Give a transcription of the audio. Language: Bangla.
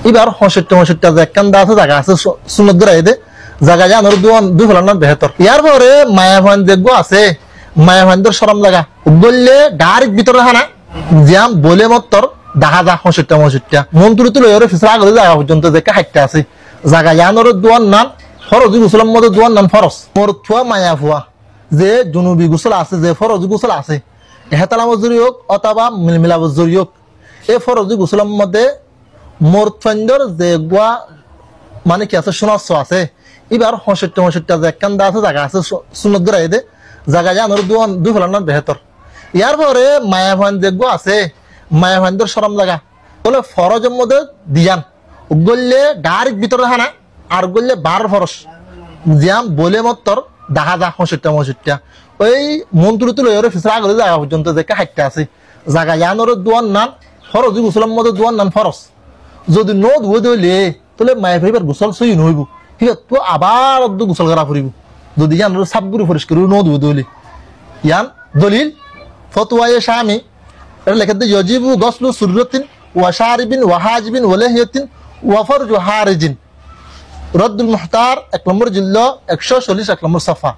এবার 65 যে কান্দা আছে জায়গা আছে সুন্নত ধরে দে জায়গা জানোর দুই ফেলার নাম বেহতর ইয়ার পরে মায়াভান দেখবো আছে মায়াভানদের শরম লাগা বললে ডাইরেক্ট ভিতরে হানা জ্যাম বলে মত্তর দেখা যা 65 মন্ত্রী তুলে ওরে ফিসরা আগলে জায়গা পর্যন্ত যে হাইটটা আছে জায়গা জানোর দুয়ার নাম ফরজ গোসলের মধ্যে দুয়ার নাম ফরজ মোর থুয়া মায়া ফুয়া যে জুনুবি গোসল আছে যে ফরজ গোসল আছে এহতালামত জরি হোক অথবা মিলমিলাবত জরি হোক এই ফরজ গোসলের মধ্যে মোর ফন্দর যে গুয়া মানে কি আছে সুনাস আছে এবার 65 যে কান্দা আছে জায়গা আছে সুন্নত ধরে দে জায়গা জানোর দুই ফেলার নাম বেহতর ইয়ার পরে মায়াভান দেখবো আছে মায়াভানদের শরম লাগা বলে ফরজের মধ্যে দিয়ান গললে ডাইরেক্ট ভিতরে হানা আর গললে 12 ফরজ জিয়াম বলে মত্তর দেখা যা 65 ওই মন্ত্রী তুলে ওরে ফিসরা আগলে জায়গা পর্যন্ত যে হাইটটা আছে জায়গা জানোর দুয়ার নাম ফরজ গোসলের মধ্যে দুয়ার নাম ফরজ যদি ন ধুয়ে দিলে তাহলে মায়া ভাইবার গোসল সই নইব ঠিক আছে তো আবার গোসল করা ফুরিব যদি জানোর সাবগুড়ি পরিষ্কার ন ধুয়ে দিলে ইয়ান দলিল ফতোয়ায়ে শামি এটা লেখা দিয়ে ইয়াজিবু গসলু সুররাতিন ওয়া শারিবিন ওয়া হাজিবিন ওয়া লাহিয়াতিন ওয়া ফারজু হারিজিন রদ্দুল মুহতার 1 নম্বর জিল্লা 140 1 নম্বর সাফা